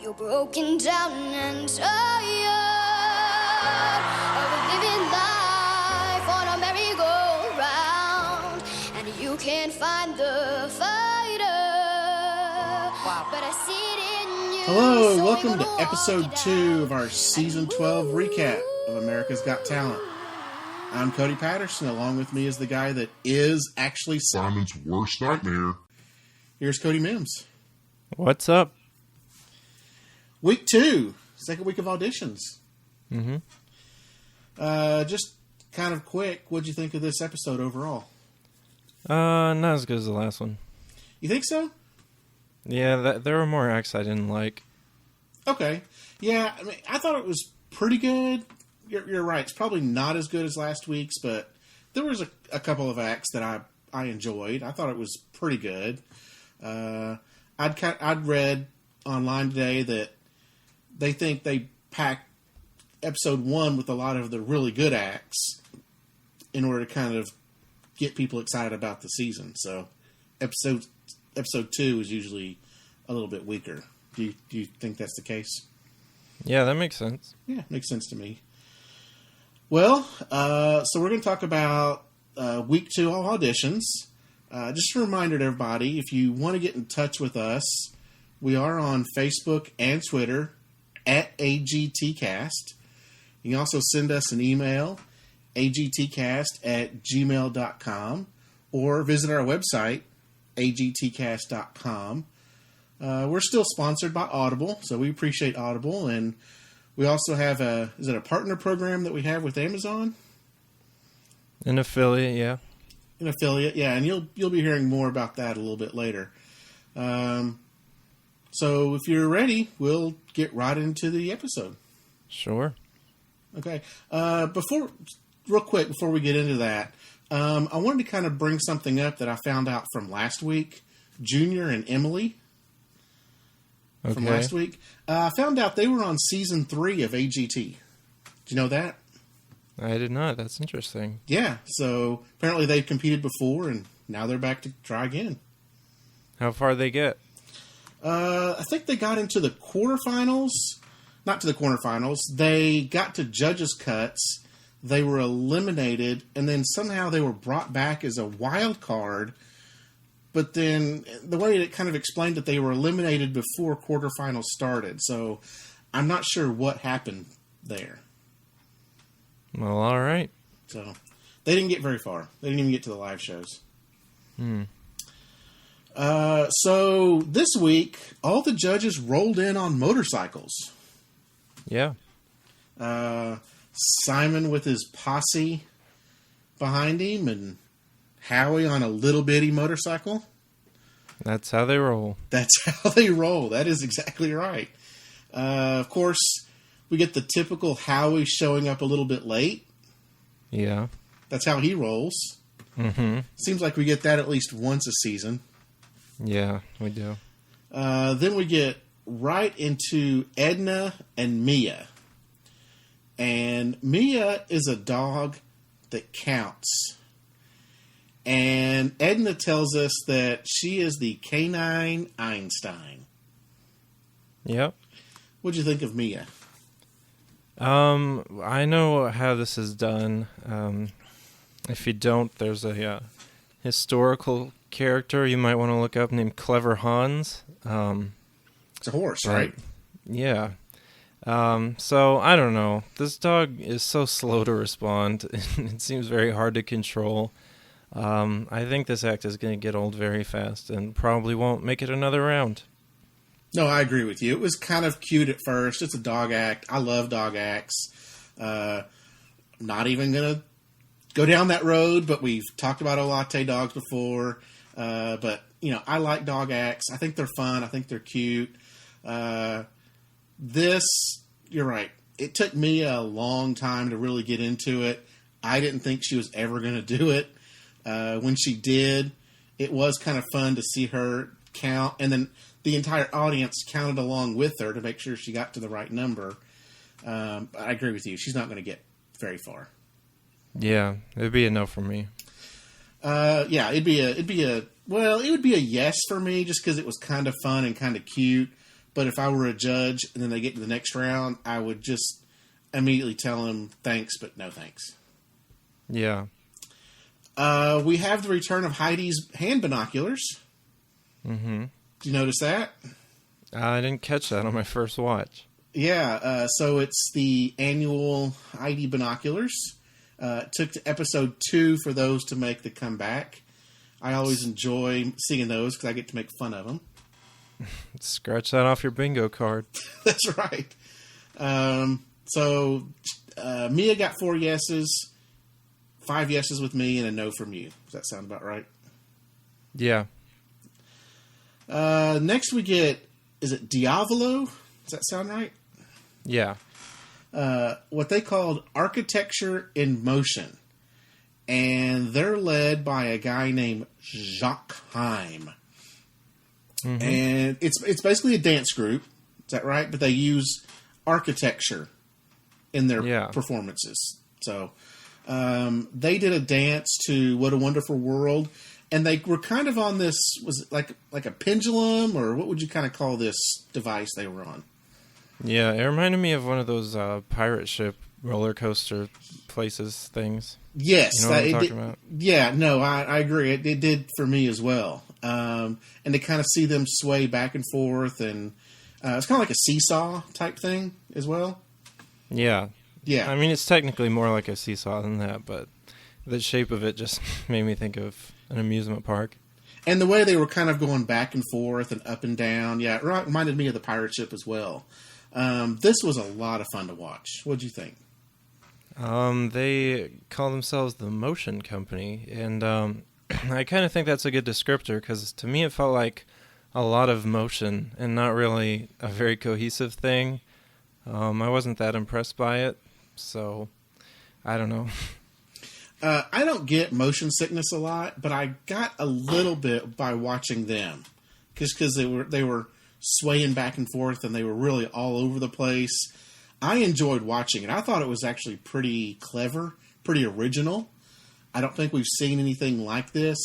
You're broken down and tired of living life on a merry-go-round, and you can't find the fighter. Wow. But I see it in you. Hello, and so welcome I'm to gonna episode walk it 2 out. of our season 12 recap of America's Got Talent. I'm Cody Patterson. Along with me is the guy that is actually Simon's worst nightmare. Here's Cody Mims. What's up? Week 2, second week of auditions. Mm-hmm. Just kind of quick, what'd you think of this episode overall? Not as good as the last one. You think so? Yeah, there were more acts I didn't like. Okay. Yeah, I mean, I thought it was pretty good. You're right. It's probably not as good as last week's, but there was a couple of acts that I enjoyed. I thought it was pretty good. I'd read online today that they think they packed episode 1 with a lot of the really good acts in order to kind of get people excited about the season. So episode 2 is usually a little bit weaker. Do you think that's the case? Yeah, that makes sense. Yeah, makes sense to me. Well, so we're going to talk about week 2 of auditions. Just a reminder to everybody, if you want to get in touch with us, we are on Facebook and Twitter at AGTcast. You can also send us an email, agtcast@gmail.com, or visit our website, agtcast.com. We're still sponsored by Audible, so we appreciate Audible, and we also have a partner program that we have with Amazon? An affiliate, yeah. An affiliate, yeah, and you'll be hearing more about that a little bit later. So if you're ready, we'll get right into the episode. Sure. Okay. Real quick, before we get into that, I wanted to kind of bring something up that I found out from last week. Junior and Emily from Okay. last week. I found out they were on season 3 of AGT. Did you know that? I did not. That's interesting. Yeah. So apparently they've competed before, and now they're back to try again. How far they get? I think they got into the quarterfinals. Not to the quarterfinals. They got to judges' cuts. They were eliminated, and then somehow they were brought back as a wild card. But then the way it kind of explained that they were eliminated before quarterfinals started. So I'm not sure what happened there. Well, all right. So they didn't get very far. They didn't even get to the live shows. So this week, all the judges rolled in on motorcycles. Yeah. Simon with his posse behind him, and Howie on a little bitty motorcycle. That's how they roll. That's how they roll. That is exactly right. Of course, we get the typical Howie showing up a little bit late. Yeah. That's how he rolls. Mm-hmm. Seems like we get that at least once a season. Yeah, we do. Then we get right into Edna and Mia. And Mia is a dog that counts. And Edna tells us that she is the canine Einstein. Yep. What'd you think of Mia? I know how this is done. If you don't, there's a historical character you might want to look up named Clever Hans. It's a horse, right? Yeah. So, I don't know. This dog is so slow to respond. It seems very hard to control. I think this act is going to get old very fast and probably won't make it another round. No, I agree with you. It was kind of cute at first. It's a dog act. I love dog acts. Not even going to go down that road, but we've talked about Olate dogs before. But, I like dog acts. I think they're fun. I think they're cute. You're right. It took me a long time to really get into it. I didn't think she was ever going to do it. When she did, it was kind of fun to see her count. And then the entire audience counted along with her to make sure she got to the right number. But I agree with you. She's not going to get very far. Yeah, it'd be a no for me. Yeah, it would be a yes for me just because it was kind of fun and kind of cute. But if I were a judge and then they get to the next round, I would just immediately tell them thanks, but no thanks. Yeah. We have the return of Heidi's hand binoculars. Mm-hmm. Did you notice that? I didn't catch that on my first watch. Yeah, so it's the annual Heidi binoculars. It took to episode 2 for those to make the comeback. I always enjoy seeing those because I get to make fun of them. Scratch that off your bingo card. That's right. So Mia got 4 yeses, 5 yeses with me, and a no from you. Does that sound about right? Yeah. Next we get, is it Diavolo? Does that sound right? Yeah. What they called Architecture in Motion. And they're led by a guy named Jacques Heim. Mm-hmm. And it's basically a dance group. Is that right? But they use architecture in their performances. So they did a dance to What a Wonderful World. And they were kind of on this, was it like a pendulum? Or what would you kind of call this device they were on? Yeah, it reminded me of one of those pirate ship roller coaster places things. Yes. You know what I'm talking about? Yeah, no, I agree. It did for me as well. And to kind of see them sway back and forth, and it's kind of like a seesaw type thing as well. Yeah. Yeah. I mean, it's technically more like a seesaw than that, but the shape of it just made me think of an amusement park. And the way they were kind of going back and forth and up and down, yeah, it reminded me of the pirate ship as well. This was a lot of fun to watch. What'd you think? They call themselves the Motion Company, and I kind of think that's a good descriptor because to me it felt like a lot of motion and not really a very cohesive thing. I wasn't that impressed by it, so I don't know. I don't get motion sickness a lot, but I got a little bit by watching them because they were swaying back and forth and they were really all over the place. I enjoyed watching it. I thought it was actually pretty clever, pretty original. I don't think we've seen anything like this.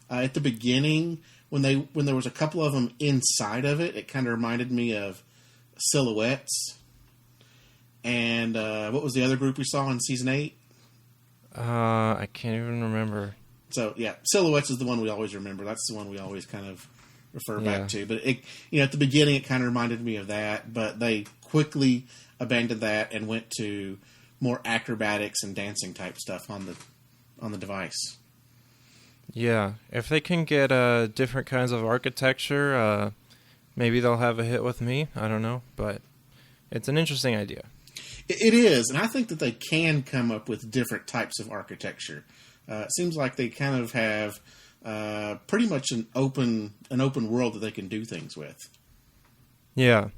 At the beginning, when there was a couple of them inside of it, it kind of reminded me of Silhouettes. And what was the other group we saw in season 8? I can't even remember. So yeah, Silhouettes is the one we always remember. That's the one we always kind of refer back to. But it, at the beginning, it kind of reminded me of that. But they quickly abandoned that and went to more acrobatics and dancing type stuff on the device. Yeah, if they can get different kinds of architecture, maybe they'll have a hit with me. I don't know, but it's an interesting idea. It is, and I think that they can come up with different types of architecture. It seems like they kind of have pretty much an open world that they can do things with. Yeah.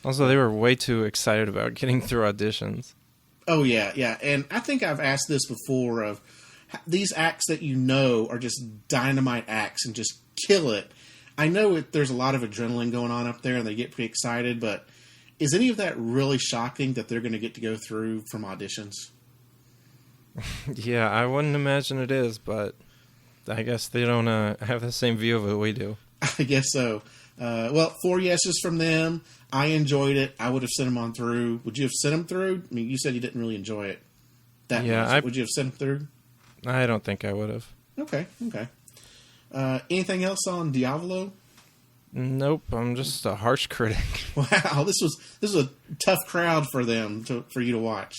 Also, they were way too excited about getting through auditions. Oh yeah, and I think I've asked this before of these acts that are just dynamite acts and just kill it. I know there's a lot of adrenaline going on up there, and they get pretty excited, but is any of that really shocking that they're going to get to go through from auditions? Yeah, I wouldn't imagine it is, but I guess they don't have the same view of it we do. I guess so. Well, 4 yeses from them. I enjoyed it. I would have sent them on through. Would you have sent them through? I mean, you said you didn't really enjoy it that much. Would you have sent them through? I don't think I would have. Okay. Anything else on Diavolo? Nope, I'm just a harsh critic. Wow, this was a tough crowd for you to watch.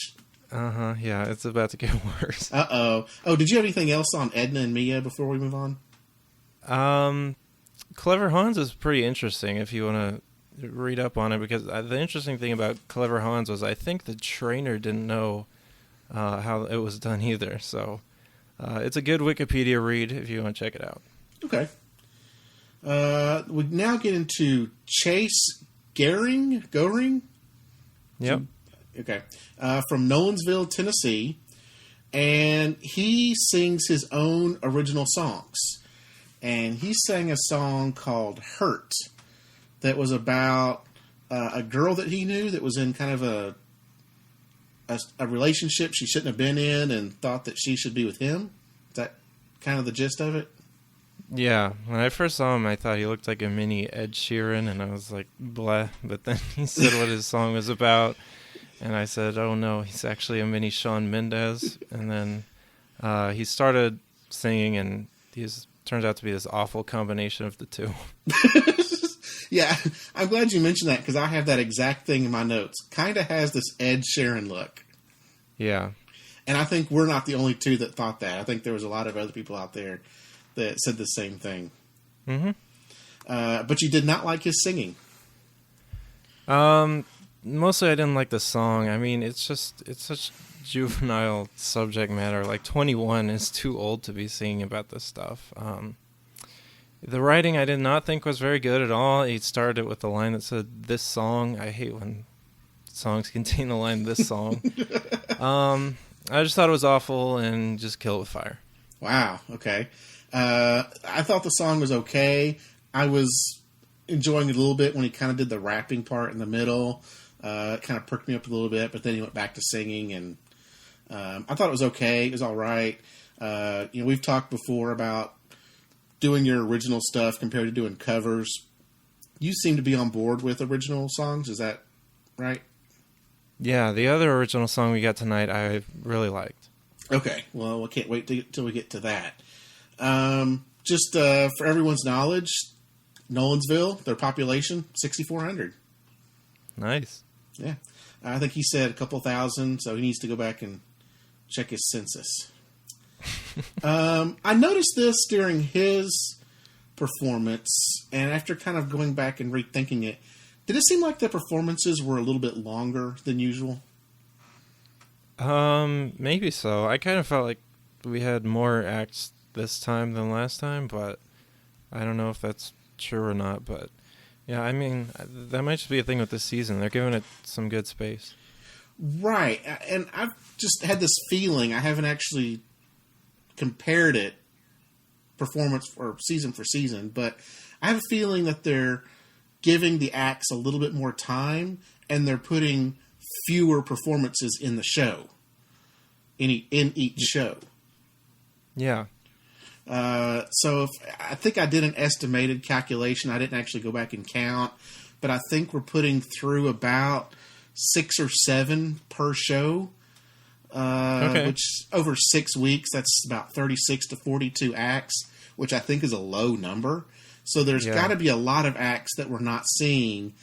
Yeah, it's about to get worse. Oh, did you have anything else on Edna and Mia before we move on? Clever Hans is pretty interesting if you want to read up on it, because the interesting thing about Clever Hans was I think the trainer didn't know how it was done either, so it's a good Wikipedia read if you want to check it out. Okay. We now get into Chase Goring? Yep. Okay. From Nolensville, Tennessee. And he sings his own original songs. And he sang a song called Hurt that was about a girl that he knew that was in kind of a relationship she shouldn't have been in and thought that she should be with him. Is that kind of the gist of it? Yeah, when I first saw him, I thought he looked like a mini Ed Sheeran, and I was like, bleh. But then he said what his song was about, and I said, oh no, he's actually a mini Shawn Mendes. And then he started singing, and turns out to be this awful combination of the two. Yeah, I'm glad you mentioned that because I have that exact thing in my notes. Kind of has this Ed Sheeran look. Yeah. And I think we're not the only two that thought that. I think there was a lot of other people out there that said the same thing. Mm-hmm. But you did not like his singing. Mostly I didn't like the song. I mean, it's such juvenile subject matter. Like 21 is too old to be singing about this stuff. The writing I did not think was very good at all. He started it with a line that said, "This song." I hate when songs contain the line, "this song." I just thought it was awful and just kill it with fire. Wow, okay. I thought the song was okay. I was enjoying it a little bit when he kind of did the rapping part in the middle. It kind of perked me up a little bit, but then he went back to singing, and I thought it was okay. It was all right. We've talked before about doing your original stuff compared to doing covers. You seem to be on board with original songs. Is that right? Yeah, the other original song we got tonight I really liked. Okay, well, we can't wait till we get to that. Just for everyone's knowledge, Nolensville, their population, 6,400. Nice. Yeah. I think he said a couple thousand, so he needs to go back and check his census. I noticed this during his performance, and after kind of going back and rethinking it, did it seem like the performances were a little bit longer than usual? Maybe so. I kind of felt like we had more acts this time than last time, but I don't know if that's true or not. But yeah, I mean, that might just be a thing with this season. They're giving it some good space. Right. And I've just had this feeling, I haven't actually compared it performance or season for season, but I have a feeling that they're giving the acts a little bit more time and they're putting fewer performances in the show, in each show. Yeah. So I think I did an estimated calculation. I didn't actually go back and count, but I think we're putting through about 6 or 7 per show, which over 6 weeks, that's about 36 to 42 acts, which I think is a low number. So there's got to be a lot of acts that we're not seeing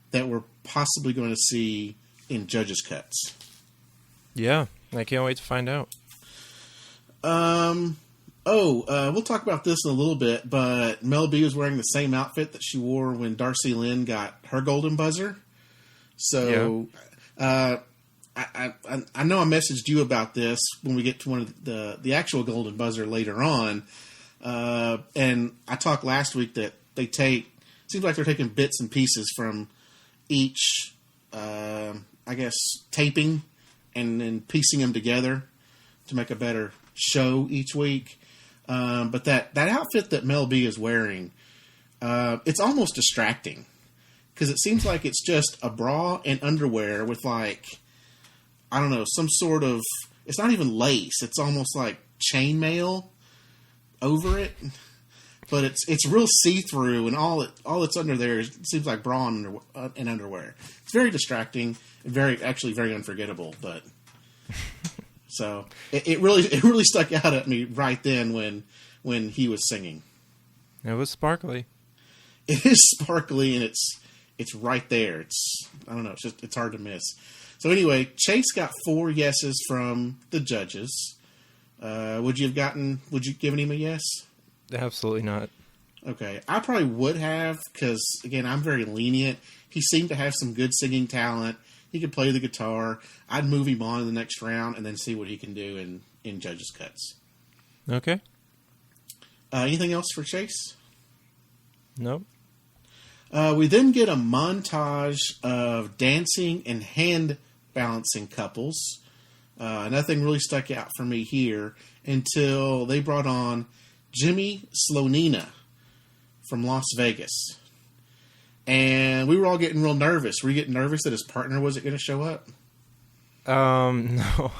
that we're possibly going to see in judges' cuts. Yeah, I can't wait to find out. We'll talk about this in a little bit, but Mel B was wearing the same outfit that she wore when Darcy Lynn got her golden buzzer. So, I know I messaged you about this when we get to one of the actual golden buzzer later on. And I talked last week that seems like they're taking bits and pieces from each, taping and then piecing them together to make a better show each week. But that outfit that Mel B is wearing, it's almost distracting because it seems like it's just a bra and underwear with some sort of, it's not even lace. It's almost like chainmail over it, but it's real see-through, and all that's under there seems like bra and underwear. It's very distracting and very unforgettable. But so it really stuck out at me right then when he was singing. It was sparkly. It is sparkly, and it's right there. It's hard to miss. So anyway, Chase got 4 yeses from the judges. Would you have given him a yes? Absolutely not. Okay. I probably would have, because, again, I'm very lenient. He seemed to have some good singing talent. He could play the guitar. I'd move him on in the next round and then see what he can do in judges' cuts. Okay. Anything else for Chase? Nope. We then get a montage of dancing and hand balancing couples. Nothing really stuck out for me here until they brought on Jimmy Slonina from Las Vegas. And we were all getting real nervous. Were you getting nervous that his partner wasn't going to show up? No.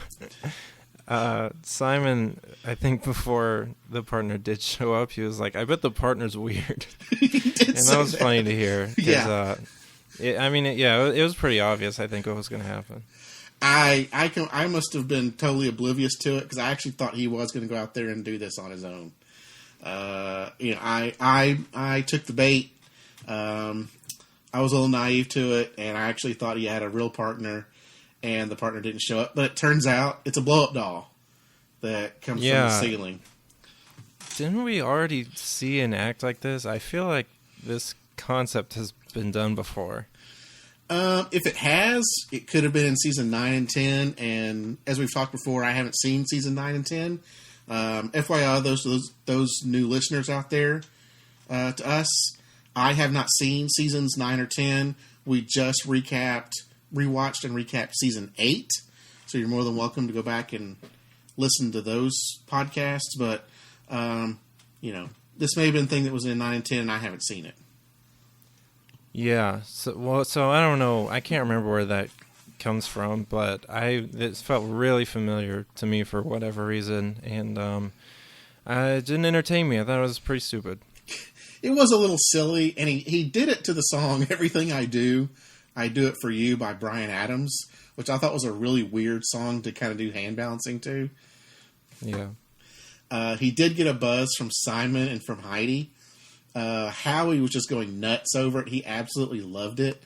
Simon, I think before the partner did show up, he was like, "I bet the partner's weird," He did and say that was funny to hear. 'Cause, Yeah. it was pretty obvious. I think what was going to happen. I must have been totally oblivious to it because I actually thought he was going to go out there and do this on his own. I took the bait. I was a little naive to it, and I actually thought he had a real partner, and the partner didn't show up. But it turns out it's a blow-up doll that comes from the ceiling. Didn't we already see an act like this? I feel like this concept has been done before. If it has, it could have been in season 9 and 10. And as we've talked before, I haven't seen season 9 and 10. FYI, those new listeners out there, to us, I have not seen seasons 9 or 10. We just rewatched and recapped season 8. So you're more than welcome to go back and listen to those podcasts. But, this may have been a thing that was in 9 and 10, and I haven't seen it. Yeah. So I don't know. I can't remember where that comes from, but it felt really familiar to me for whatever reason, and it didn't entertain me. I thought it was pretty stupid. It was a little silly, and he did it to the song "Everything I Do It For You" by Bryan Adams, which I thought was a really weird song to kind of do hand balancing to. Yeah. He did get a buzz from Simon and from Heidi. Howie was just going nuts over it. He absolutely loved it.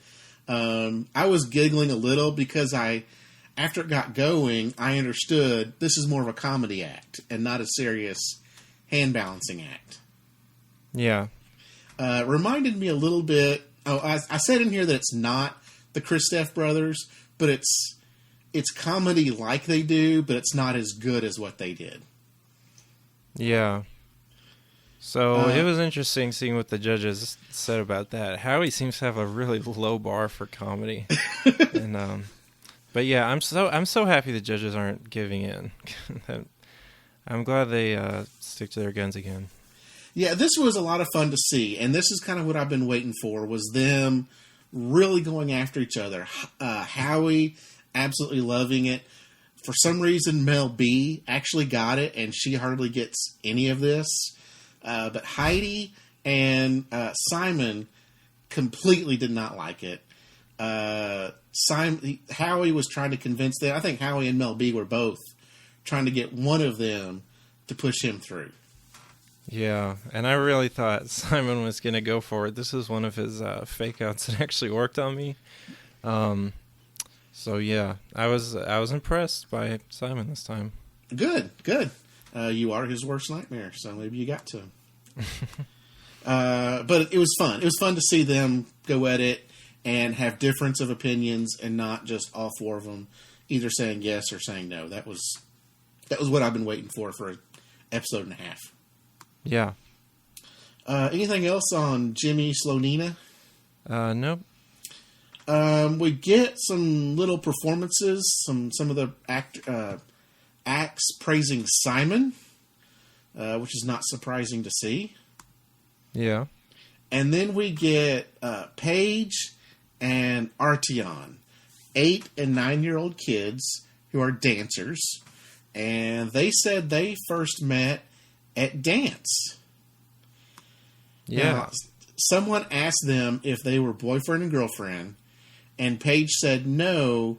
I was giggling a little because after it got going, I understood this is more of a comedy act and not a serious hand balancing act. Yeah. Reminded me a little bit. Oh, I said in here that it's not the Kristoff brothers, but it's comedy like they do, but it's not as good as what they did. Yeah. So it was interesting seeing what the judges said about that. Howie seems to have a really low bar for comedy, and but yeah, I'm so happy the judges aren't giving in. I'm glad they stick to their guns again. Yeah, this was a lot of fun to see, and this is kind of what I've been waiting for, was them really going after each other. Howie absolutely loving it. For some reason, Mel B actually got it, and she hardly gets any of this. But Heidi and Simon completely did not like it. Howie was trying to convince them. I think Howie and Mel B were both trying to get one of them to push him through. Yeah, and I really thought Simon was going to go for it. This is one of his fake outs that actually worked on me. So yeah, I was impressed by Simon this time. Good. You are his worst nightmare, so maybe you got to him. But it was fun. It was fun to see them go at it and have difference of opinions and not just all four of them either saying yes or saying no. That was what I've been waiting for an episode and a half. Yeah. Anything else on Jimmy Slonina? Nope. We get some little performances, some of the acts praising Simon, which is not surprising to see. Yeah. And then we get Paige and Artion, 8 and 9-year-old kids who are dancers, and they said they first met at dance. Yeah. Now, someone asked them if they were boyfriend and girlfriend, and Paige said no,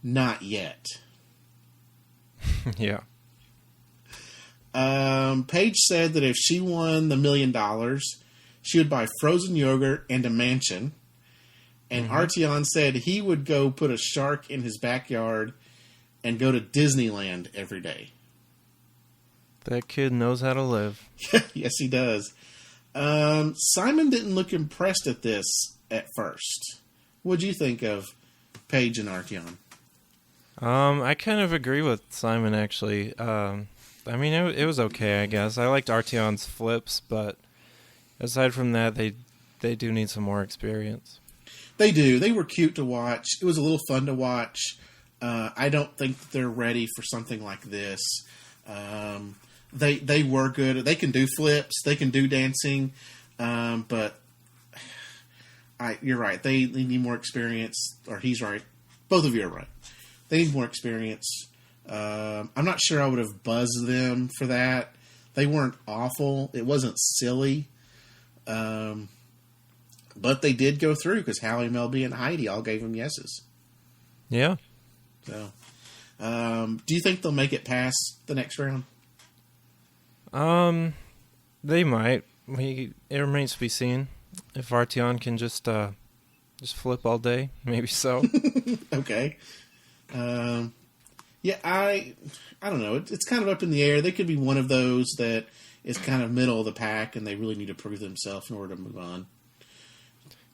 not yet. Yeah. Paige said that if she won the $1 million, she would buy frozen yogurt and a mansion. And Artion said he would go put a shark in his backyard and go to Disneyland every day. That kid knows how to live. Yes, he does. Simon didn't look impressed at this at first. What'd you think of Paige and Artion? I kind of agree with Simon, actually. I mean, it was okay, I guess. I liked Artion's flips, but aside from that, they do need some more experience. They do. They were cute to watch. It was a little fun to watch. I don't think that they're ready for something like this. They were good. They can do flips. They can do dancing. But you're right. They need more experience. Or he's right. Both of you are right. They need more experience I'm not sure I would have buzzed them for that. They weren't awful. It wasn't silly. But they did go through because Hallie, Melby, and Heidi all gave them yeses. Yeah. So, do you think they'll make it past the next round? They might. It remains to be seen. If Arteon can just flip all day, maybe so. Okay. Yeah, I don't know. It's kind of up in the air. They could be one of those that is kind of middle of the pack, and they really need to prove themselves in order to move on.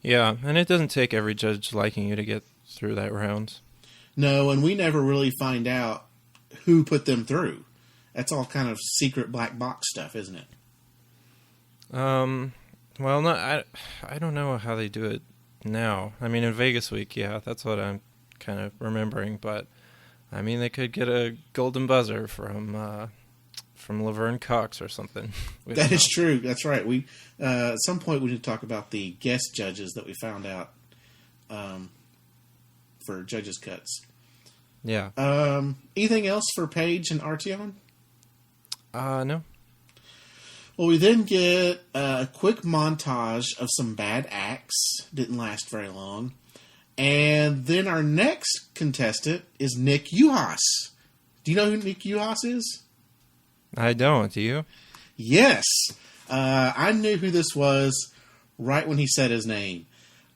Yeah, and it doesn't take every judge liking you to get through that round. No, and we never really find out who put them through. That's all kind of secret black box stuff, isn't it? Well, no, I don't know how they do it now. I mean, in Vegas week, yeah, that's what I'm kind of remembering. But I mean, they could get a golden buzzer from Laverne Cox or something. That is true. That's right. We at some point we need to talk about the guest judges that we found out for judges' cuts. Yeah. Anything else for Paige and Arteon? No. Well, we then get a quick montage of some bad acts. Didn't last very long. And then our next contestant is Nick Uhas. Do you know who Nick Uhas is? I don't. Do you? Yes. I knew who this was right when he said his name.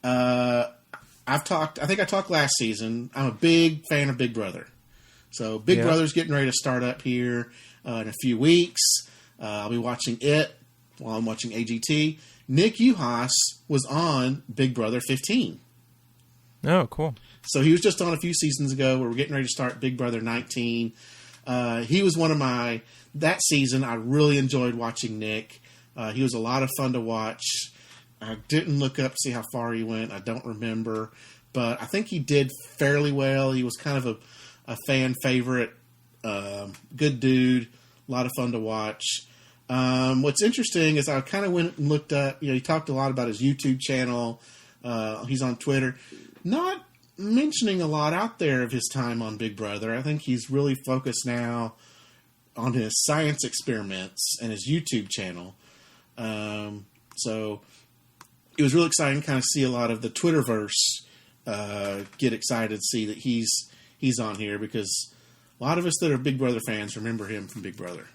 I think I talked last season. I'm a big fan of Big Brother. So Big Brother's getting ready to start up here in a few weeks. I'll be watching it while I'm watching AGT. Nick Uhas was on Big Brother 15. Oh, cool. So he was just on a few seasons ago. We're getting ready to start Big Brother 19. He was one of that season, I really enjoyed watching Nick. He was a lot of fun to watch. I didn't look up to see how far he went. I don't remember. But I think he did fairly well. He was kind of a fan favorite. Good dude. A lot of fun to watch. What's interesting is I kind of went and looked up, he talked a lot about his YouTube channel. He's on Twitter. Not mentioning a lot out there of his time on Big Brother. I think he's really focused now on his science experiments and his YouTube channel. So it was really exciting to kind of see a lot of the Twitterverse get excited to see that he's on here, because a lot of us that are Big Brother fans remember him from Big Brother.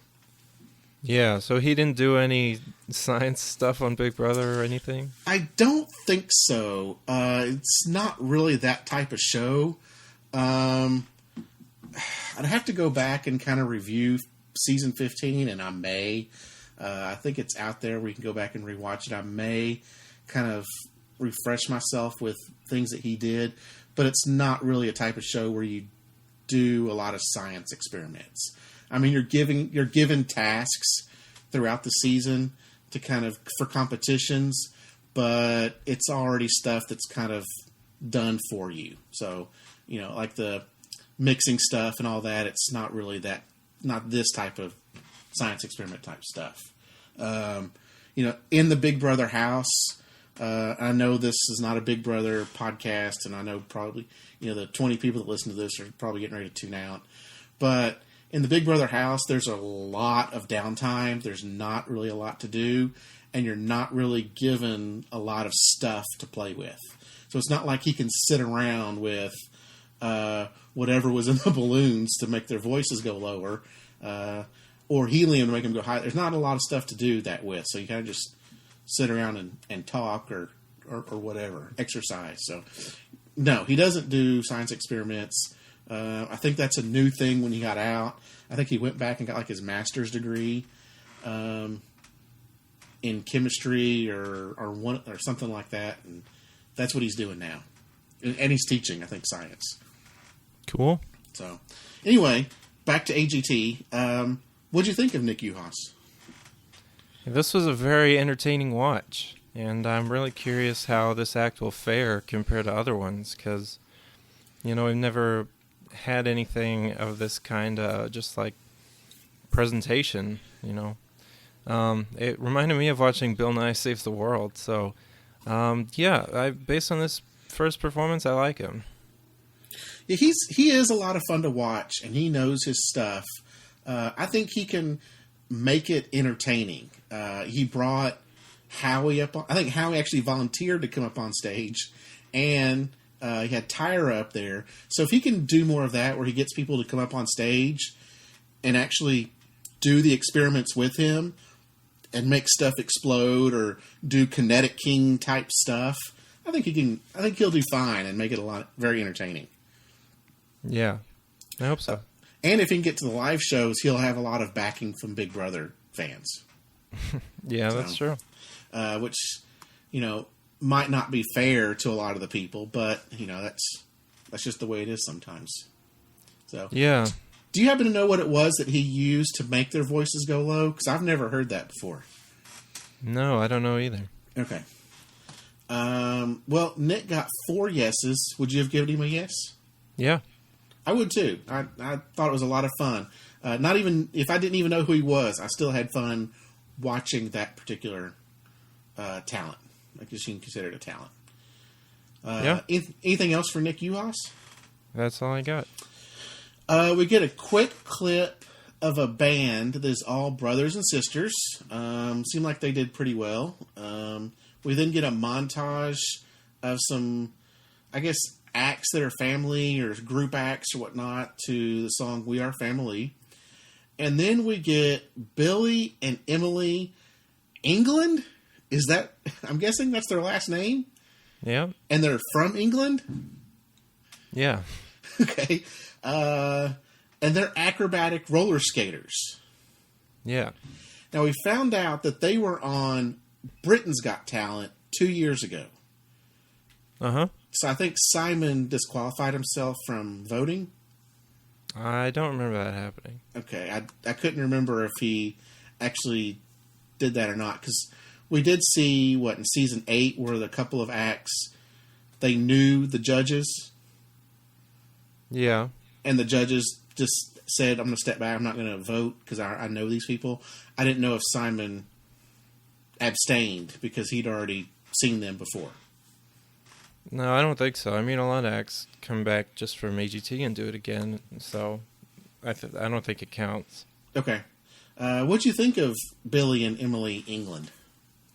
Yeah, so he didn't do any science stuff on Big Brother or anything? I don't think so. It's not really that type of show. I'd have to go back and kind of review season 15, and I may. I think it's out there where you can go back and rewatch it. I may kind of refresh myself with things that he did, but it's not really a type of show where you do a lot of science experiments. I mean, you're given tasks throughout the season to kind of for competitions, but it's already stuff that's kind of done for you. So, like the mixing stuff and all that, it's not really not this type of science experiment type stuff. In the Big Brother house, I know this is not a Big Brother podcast, and I know probably, the 20 people that listen to this are probably getting ready to tune out, but in the Big Brother house, there's a lot of downtime. There's not really a lot to do, and you're not really given a lot of stuff to play with. So it's not like he can sit around with whatever was in the balloons to make their voices go lower, or helium to make them go higher. There's not a lot of stuff to do that with, so you kind of just sit around and talk or whatever, exercise. So, no, he doesn't do science experiments. I think that's a new thing when he got out. I think he went back and got like his master's degree in chemistry or something like that, and that's what he's doing now. And he's teaching, I think, science. Cool. So, anyway, back to AGT. What'd you think of Nick Uhas? This was a very entertaining watch, and I'm really curious how this act will fare compared to other ones, because, we've never had anything of this kind of just like presentation, It reminded me of watching Bill Nye Saves the World. So, based on this first performance, I like him. he is a lot of fun to watch, and he knows his stuff. I think he can make it entertaining. He brought Howie up. I think Howie actually volunteered to come up on stage, and he had Tyra up there. So if he can do more of that, where he gets people to come up on stage and actually do the experiments with him and make stuff explode or do Kinetic King type stuff, I think he'll do fine and make it very entertaining. Yeah, I hope so. And if he can get to the live shows, he'll have a lot of backing from Big Brother fans. Yeah, that's true. Which, might not be fair to a lot of the people, but that's just the way it is sometimes. So Yeah. do you happen to know what it was that he used to make their voices go low? Because I've never heard that before. No, I don't know either. Okay. Well, Nick got 4 yeses. Would you have given him a yes? Yeah. I would too. I thought it was a lot of fun. Not even if I didn't even know who he was, I still had fun watching that particular talent. I guess you can consider it a talent. Yeah. Anything else for Nick Uhas? That's all I got. We get a quick clip of a band that is all brothers and sisters. Seemed like they did pretty well. We then get a montage of some, I guess, acts that are family or group acts or whatnot to the song We Are Family. And then we get Billy and Emily England. Is that, I'm guessing that's their last name? Yeah. And they're from England? Yeah. Okay. And they're acrobatic roller skaters. Yeah. Now, we found out that they were on Britain's Got Talent 2 years ago. Uh-huh. So I think Simon disqualified himself from voting. I don't remember that happening. Okay. I couldn't remember if he actually did that or not, because we did see, in season 8, where the couple of acts, they knew the judges, Yeah. and the judges just said, I'm going to step back, I'm not going to vote, because I know these people. I didn't know if Simon abstained, because he'd already seen them before. No, I don't think so. I mean, a lot of acts come back just from AGT and do it again, so I don't think it counts. Okay. What'd you think of Billy and Emily England?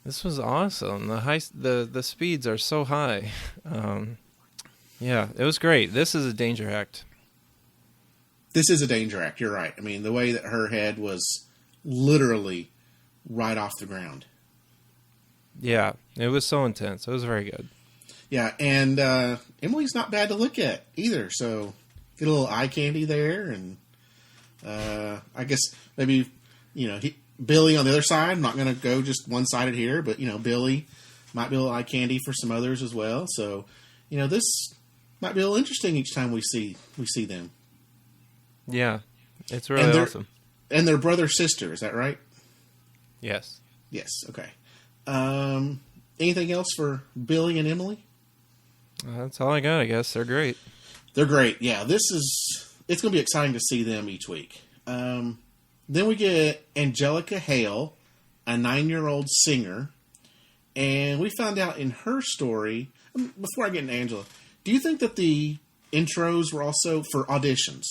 This was awesome. The speeds are so high. Yeah, it was great. This is a danger act. This is a danger act, you're right. I mean, the way that her head was literally right off the ground. Yeah, it was so intense. It was very good. Yeah, and Emily's not bad to look at either, so get a little eye candy there, and I guess maybe, Billy on the other side. I'm not going to go just one-sided here, but, Billy might be a little eye candy for some others as well. So, this might be a little interesting each time we see them. Yeah, it's really awesome. And they're brother-sister, is that right? Yes. Yes, okay. Anything else for Billy and Emily? That's all I got, I guess. They're great. They're great. Yeah, it's going to be exciting to see them each week. Then we get Angelica Hale, a 9-year-old singer, and we found out in her story, before I get into Angela, do you think that the intros were also for auditions?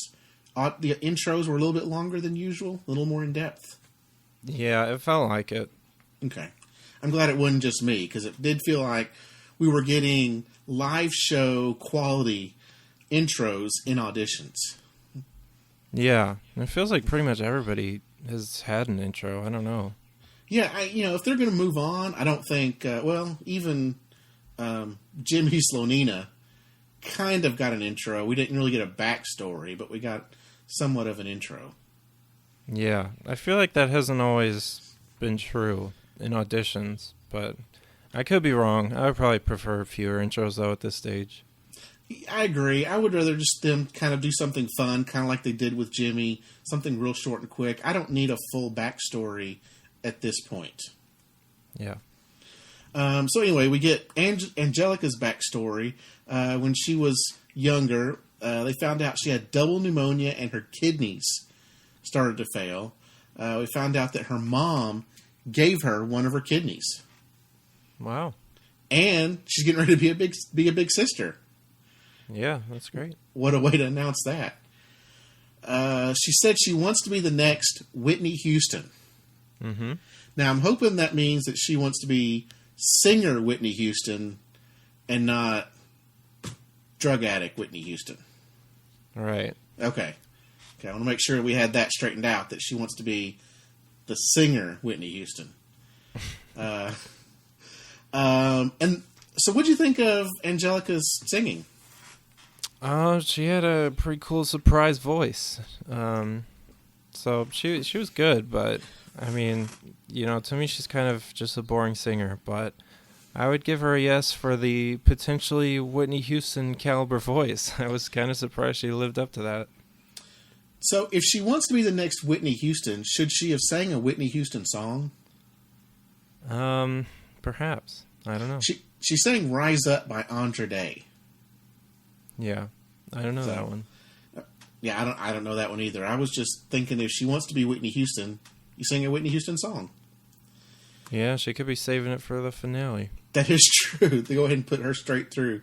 The intros were a little bit longer than usual, a little more in depth? Yeah, it felt like it. Okay. I'm glad it wasn't just me, because it did feel like we were getting live show quality intros in auditions. Yeah, it feels like pretty much everybody has had an intro. I don't know. Yeah, if they're going to move on, I don't think, even Jimmy Slonina kind of got an intro. We didn't really get a backstory, but we got somewhat of an intro. Yeah, I feel like that hasn't always been true in auditions, but I could be wrong. I would probably prefer fewer intros, though, at this stage. I agree. I would rather just them kind of do something fun, kind of like they did with Jimmy, something real short and quick. I don't need a full backstory at this point. Yeah. So anyway, we get Angelica's backstory. When she was younger, they found out she had double pneumonia and her kidneys started to fail. We found out that her mom gave her one of her kidneys. Wow. And she's getting ready to be a big sister. Yeah, that's great. What a way to announce that. She said she wants to be the next Whitney Houston. Mm-hmm. Now, I'm hoping that means that she wants to be singer Whitney Houston and not drug addict Whitney Houston. Right. Okay. I want to make sure we had that straightened out, that she wants to be the singer Whitney Houston. And so what'd you think of Angelica's singing? She had a pretty cool surprise voice. So she was good, but I mean, to me she's kind of just a boring singer, but I would give her a yes for the potentially Whitney Houston caliber voice. I was kind of surprised she lived up to that. So if she wants to be the next Whitney Houston, should she have sang a Whitney Houston song? Perhaps. I don't know. She sang Rise Up by Andra Day. Yeah. I don't know that one. Yeah, I don't know that one either. I was just thinking, if she wants to be Whitney Houston, you sing a Whitney Houston song. Yeah, she could be saving it for the finale. That is true. They go ahead and put her straight through.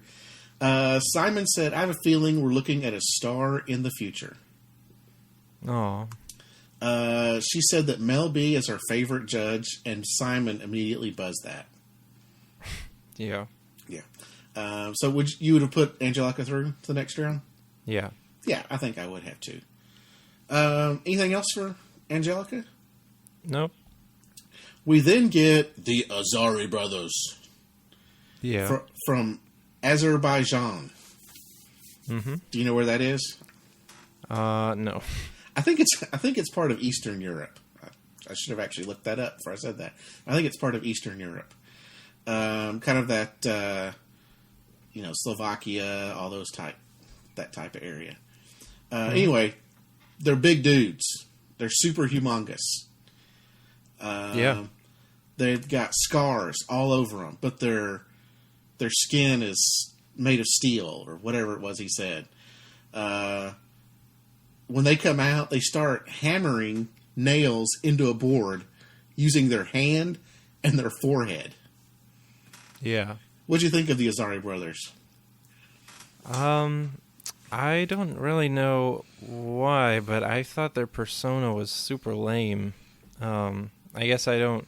Simon said, I have a feeling we're looking at a star in the future. Aw. She said that Mel B is her favorite judge, and Simon immediately buzzed that. Yeah. Yeah. So you would have put Angelica through to the next round? Yeah. Yeah, I think I would have too. Anything else for Angelica? Nope. We then get the Azari brothers. Yeah. From Azerbaijan. Mm-hmm. Do you know where that is? No. I think it's part of Eastern Europe. I should have actually looked that up before I said that. I think it's part of Eastern Europe. Kind of that, Slovakia, all those that type of area. Anyway, they're big dudes. They're super humongous. Yeah. They've got scars all over them, but their skin is made of steel, or whatever it was he said. When they come out, they start hammering nails into a board using their hand and their forehead. Yeah. What'd you think of the Azari brothers? I don't really know why, but I thought their persona was super lame. I guess I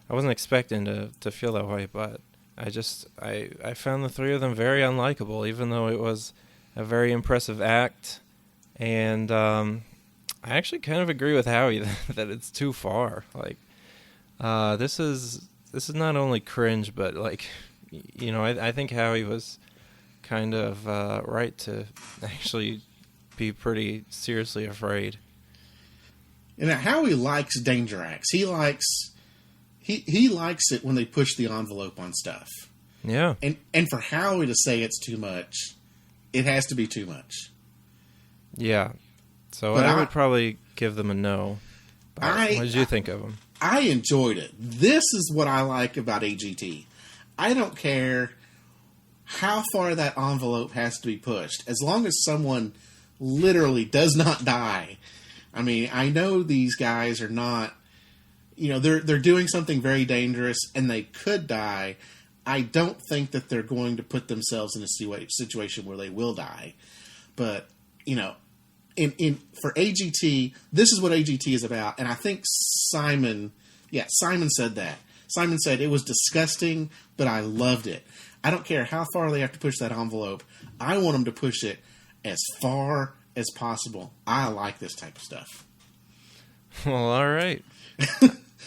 wasn't expecting to feel that way, but I found the three of them very unlikable, even though it was a very impressive act. And I actually kind of agree with Howie that it's too far. Like, this is not only cringe, but I think Howie was kind of right to actually be pretty seriously afraid. And Howie likes danger acts. He likes it when they push the envelope on stuff. Yeah. And for Howie to say it's too much, it has to be too much. Yeah. So But I would probably give them a no. But what did you think of them? I enjoyed it. This is what I like about AGT. I don't care how far that envelope has to be pushed, as long as someone literally does not die. I mean, I know these guys are not, they're doing something very dangerous and they could die. I don't think that they're going to put themselves in a situation where they will die. But, for AGT, this is what AGT is about. And I think Simon said that. Simon said it was disgusting, but I loved it. I don't care how far they have to push that envelope. I want them to push it as far as possible. I like this type of stuff. Well, all right.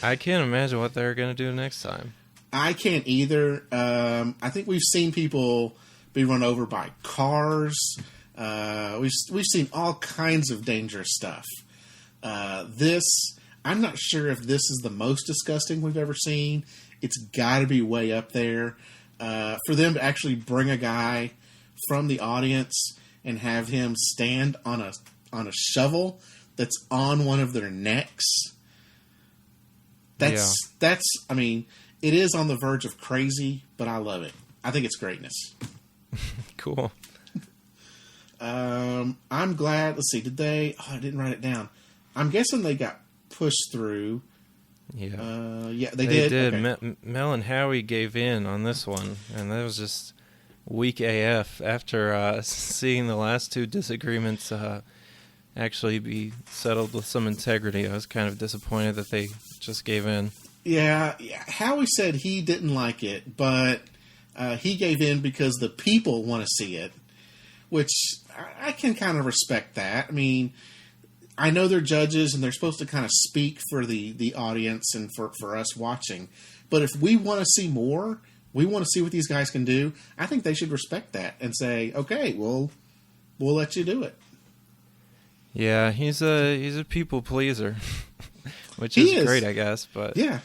I can't imagine what they're going to do next time. I can't either. I think we've seen people be run over by cars. We've seen all kinds of dangerous stuff. I'm not sure if this is the most disgusting we've ever seen. It's got to be way up there. For them to actually bring a guy from the audience and have him stand on a shovel that's on one of their necks. That's. I mean, it is on the verge of crazy, but I love it. I think it's greatness. Cool. I'm glad. Let's see. Did they? Oh, I didn't write it down. I'm guessing they got pushed through. Yeah. Yeah, they did. Okay. Mel and Howie gave in on this one, and that was just weak AF after seeing the last two disagreements actually be settled with some integrity. I was kind of disappointed that they just gave in. Yeah, Howie said he didn't like it, but he gave in because the people want to see it, which I can kind of respect that. I mean, I know they're judges and they're supposed to kind of speak for the audience and for us watching. But if we want to see more, we want to see what these guys can do, I think they should respect that and say, okay, we'll let you do it. Yeah, he's a people pleaser, which He is is. great, I guess. But Yeah.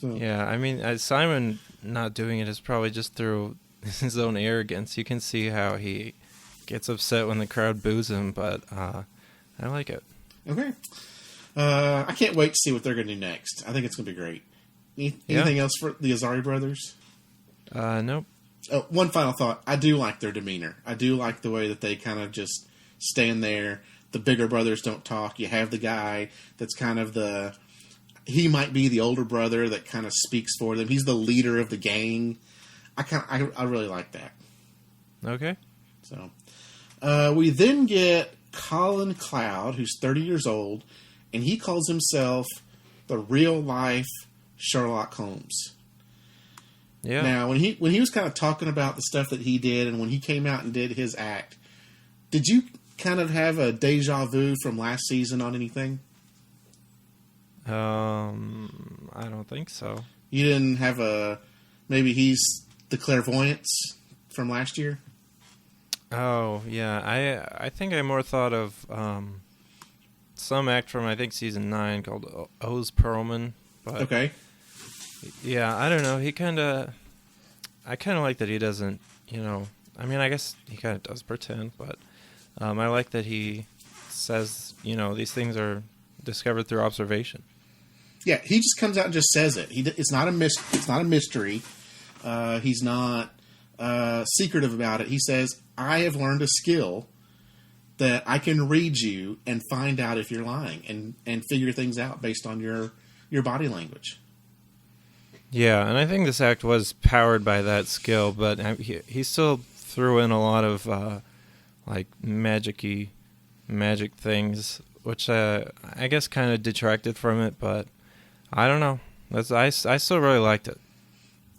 So, yeah, I mean, Simon not doing it is probably just through his own arrogance. You can see how he gets upset when the crowd boos him, but I like it. okay. I can't wait to see what they're going to do next. I think it's going to be great. Anything else for the Azari brothers? Nope. Oh, one final thought. I do like their demeanor. I do like the way that they kind of just stand there. The bigger brothers don't talk. You have the guy that's kind of he might be the older brother that kind of speaks for them. He's the leader of the gang. I really like that. Okay. So, we then get Colin Cloud, who's 30 years old, and he calls himself the real life Sherlock Holmes. Yeah. Now, when he was kind of talking about the stuff that he did, and when he came out and did his act, did you kind of have a deja vu from last season on anything? I don't think so. You didn't have maybe he's the clairvoyance from last year? Oh, yeah. I think I more thought of some act from, I think, season 9 called Oz Perlman. But Okay. yeah, I don't know. I kind of like that he doesn't, I mean, I guess he kind of does pretend, but I like that he says, these things are discovered through observation. Yeah, he just comes out and just says it. It's not a mystery. He's not secretive about it. He says, I have learned a skill that I can read you and find out if you're lying and figure things out based on your body language. Yeah, and I think this act was powered by that skill, but he still threw in a lot of magic things, which I guess kind of detracted from it, but I don't know. I still really liked it.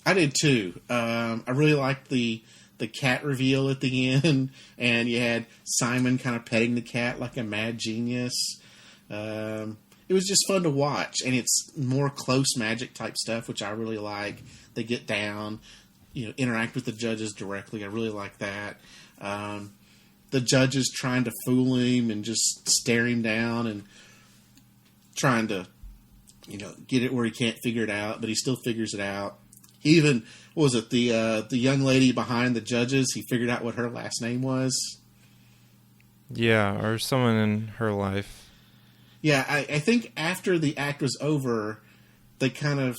I did too. I really liked the cat reveal at the end, and you had Simon kind of petting the cat like a mad genius. It was just fun to watch, and it's more close magic type stuff, which I really like. They get down, interact with the judges directly. I really like that. The judges trying to fool him and just stare him down and trying to, get it where he can't figure it out, but he still figures it out. He even, what was it, the young lady behind the judges, he figured out what her last name was. Yeah, or someone in her life. Yeah, I think after the act was over, they kind of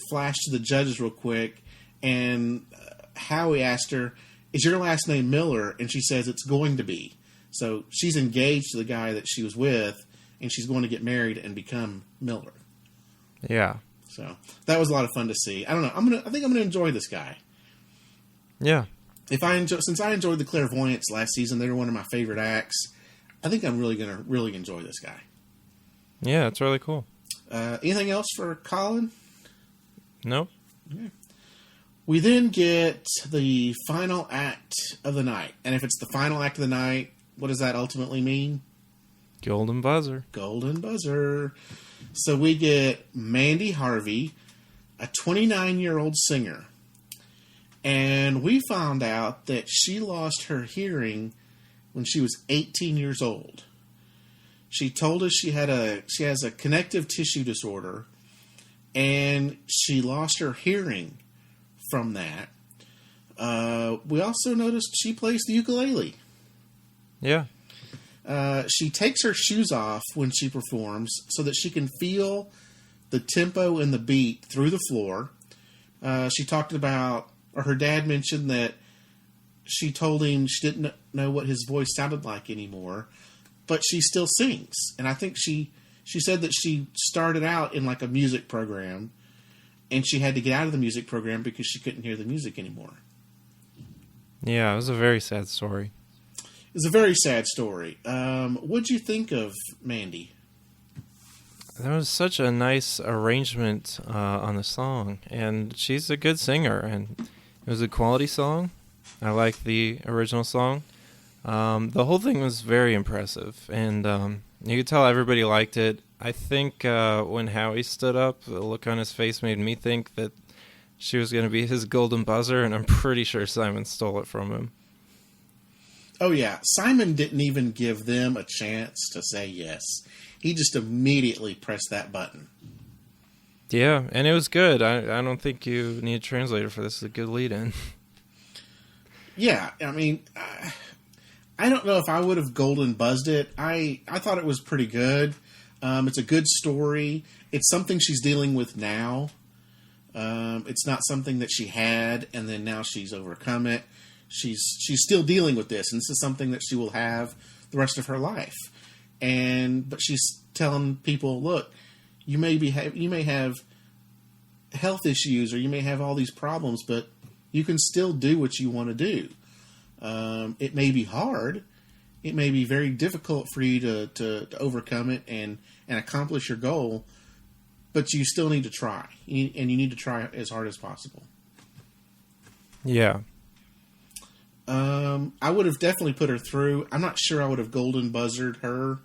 flashed to the judges real quick, and Howie asked her, is your last name Miller? And she says it's going to be. So she's engaged to the guy that she was with, and she's going to get married and become Miller. Yeah. So that was a lot of fun to see. I don't know. I think I'm gonna enjoy this guy. Yeah. Since I enjoyed the Clairvoyants last season, they were one of my favorite acts. I think I'm really gonna enjoy this guy. Yeah, it's really cool. Anything else for Colin? Nope. Yeah. We then get the final act of the night. And if it's the final act of the night, what does that ultimately mean? Golden buzzer. Golden buzzer. So we get Mandy Harvey, a 29-year-old singer. And we found out that she lost her hearing when she was 18 years old. She told us she has a connective tissue disorder, and she lost her hearing from that. We also noticed she plays the ukulele. Yeah. She takes her shoes off when she performs so that she can feel the tempo and the beat through the floor. She talked about, or her dad mentioned that she told him she didn't know what his voice sounded like anymore, but she still sings. And I think she said that she started out in like a music program, and she had to get out of the music program because she couldn't hear the music anymore. Yeah, it was a very sad story. It's a very sad story. What'd you think of Mandy? There was such a nice arrangement on the song, and she's a good singer, and it was a quality song. I like the original song. The whole thing was very impressive, and you could tell everybody liked it. I think when Howie stood up, the look on his face made me think that she was going to be his golden buzzer, and I'm pretty sure Simon stole it from him. Oh, yeah. Simon didn't even give them a chance to say yes. He just immediately pressed that button. Yeah, and it was good. I don't think you need a translator for this. It's a good lead-in. Yeah, I mean, I don't know if I would have golden buzzed it. I thought it was pretty good. It's a good story. It's something she's dealing with now. It's not something that she had, and then now she's overcome it. She's still dealing with this, and this is something that she will have the rest of her life. But she's telling people, look, you may have health issues, or you may have all these problems, but you can still do what you want to do. It may be hard. It may be very difficult for you to overcome it and accomplish your goal, but you still need to try. And you need to try as hard as possible. Yeah. I would have definitely put her through. I'm not sure I would have golden buzzed her.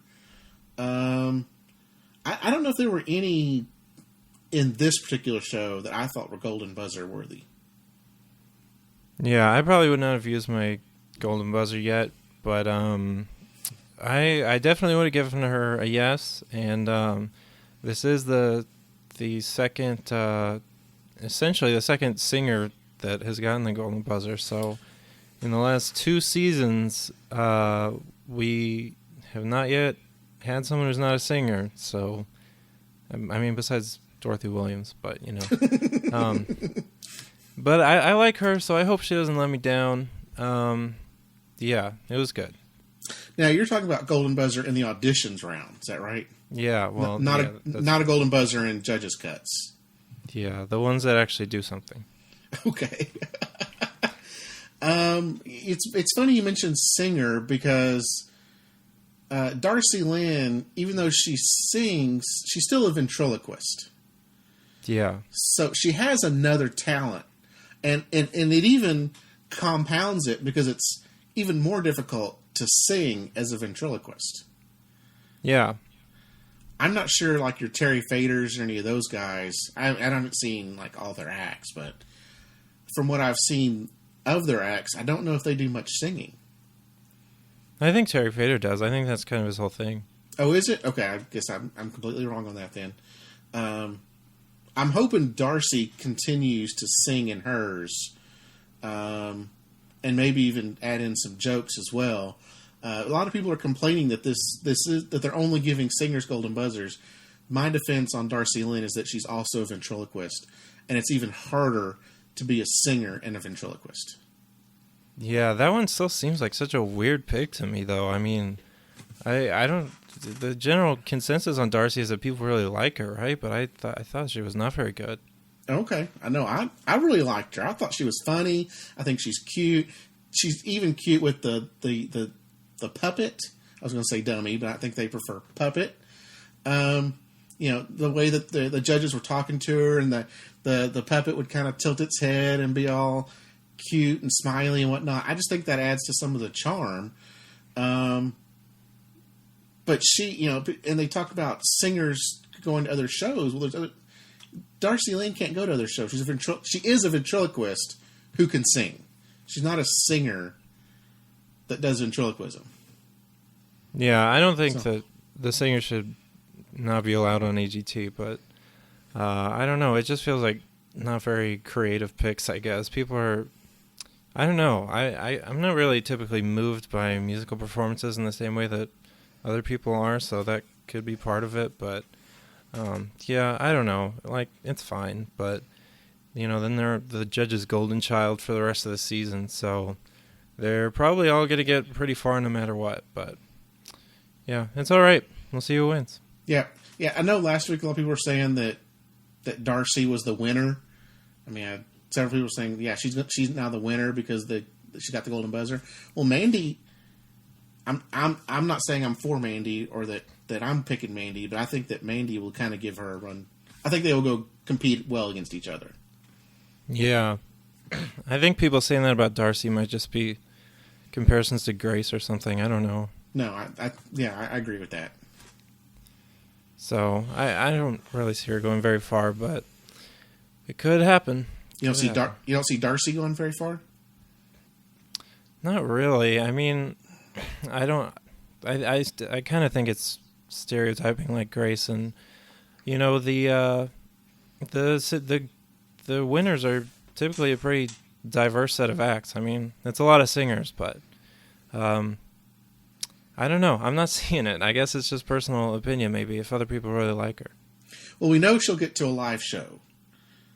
I don't know if there were any in this particular show that I thought were golden buzzer worthy. Yeah, I probably would not have used my golden buzzer yet, but I definitely would have given her a yes. And this is the second, essentially the second singer that has gotten the golden buzzer. So in the last 2 seasons, we have not yet had someone who's not a singer. So, I mean, besides Dorothy Williams, but you know. But I like her, so I hope she doesn't let me down. Yeah, it was good. Now you're talking about golden buzzer in the auditions round, is that right? Yeah, well, not yeah, a golden buzzer in judges' cuts. Yeah, the ones that actually do something. Okay. It's funny you mentioned singer because Darcy Lynn, even though she sings, she's still a ventriloquist. Yeah. So she has another talent. And it even compounds it because it's even more difficult to sing as a ventriloquist. Yeah. I'm not sure like your Terry Faders or any of those guys. I haven't seen like all their acts, but from what I've seen of their acts, I don't know if they do much singing. I think Terry Fader does. I think that's kind of his whole thing. Oh, is it? Okay, I guess I'm completely wrong on that then. I'm hoping Darcy continues to sing in hers, and maybe even add in some jokes as well. A lot of people are complaining that this is that they're only giving singers golden buzzers. My defense on Darcy Lynn is that she's also a ventriloquist, and it's even harder to be a singer and a ventriloquist. Yeah, that one still seems like such a weird pick to me, though. I mean, I don't. The general consensus on Darcy is that people really like her, right? But I thought she was not very good. Okay, I know. I really liked her. I thought she was funny. I think she's cute. She's even cute with the puppet. I was going to say dummy, but I think they prefer puppet. You know, the way that the judges were talking to her, and the puppet would kind of tilt its head and be all cute and smiley and whatnot. I just think that adds to some of the charm. But she, you know, and they talk about singers going to other shows. Well, Darcy Lynn can't go to other shows. She is a ventriloquist who can sing. She's not a singer that does ventriloquism. Yeah, I don't think that the singer should not be allowed on AGT, but I don't know. It just feels like not very creative picks, I guess. People are... I don't know. I'm not really typically moved by musical performances in the same way that other people are, so that could be part of it, but yeah, I don't know. Like, it's fine, but you know, then they're the judge's golden child for the rest of the season, so they're probably all going to get pretty far no matter what, but yeah, it's all right. We'll see who wins. Yeah. I know last week a lot of people were saying that Darcy was the winner. I mean, several people were saying, yeah, she's now the winner because the she got the golden buzzer. Well, Mandy, I'm not saying I'm for Mandy or that I'm picking Mandy, but I think that Mandy will kind of give her a run. I think they will go compete well against each other. Yeah. I think people saying that about Darcy might just be comparisons to Grace or something. I don't know. No, I agree with that. So I don't really see her going very far, but it could happen. You don't see Darcy going very far? Not really. I mean, I don't. I kind of think it's stereotyping like Grace, and you know the winners are typically a pretty diverse set of acts. I mean, it's a lot of singers, but I don't know. I'm not seeing it. I guess it's just personal opinion, maybe, if other people really like her. Well, we know she'll get to a live show.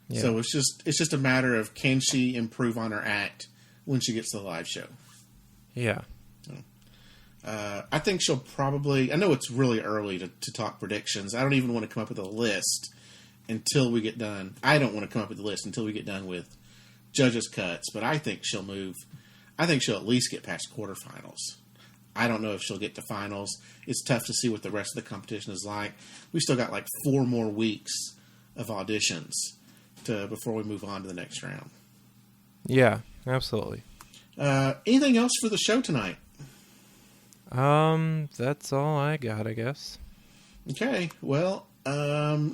Yeah. So it's just a matter of can she improve on her act when she gets to the live show. Yeah. I think she'll probably... I know it's really early to talk predictions. I don't even want to come up with a list until we get done. I don't want to come up with a list until we get done with judges' cuts, but I think she'll move. I think she'll at least get past quarterfinals. I don't know if she'll get to finals. It's tough to see what the rest of the competition is like. We still got like 4 more weeks of auditions before we move on to the next round. Yeah, absolutely. Anything else for the show tonight? That's all I got, I guess. Okay, well,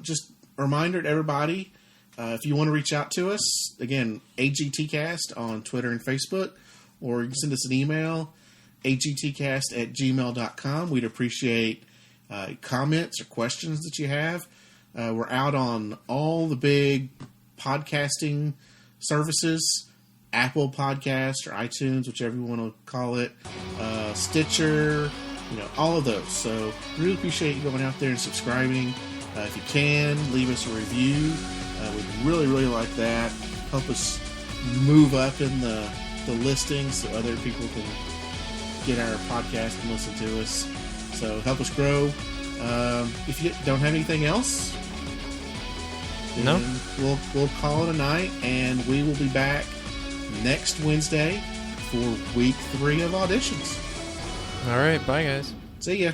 just a reminder to everybody, if you want to reach out to us, again, AGTcast on Twitter and Facebook, or you can send us an email, agtcast@gmail.com. We'd appreciate comments or questions that you have. We're out on all the big podcasting services, Apple Podcast or iTunes, whichever you want to call it, Stitcher, all of those. So really appreciate you going out there and subscribing. If you can, leave us a review. We'd really, really like that. Help us move up in the listings so other people can get our podcast and listen to us. So help us grow. If you don't have anything else, no, we'll call it a night, and we will be back next Wednesday for week 3 of auditions. All right, bye guys. See ya.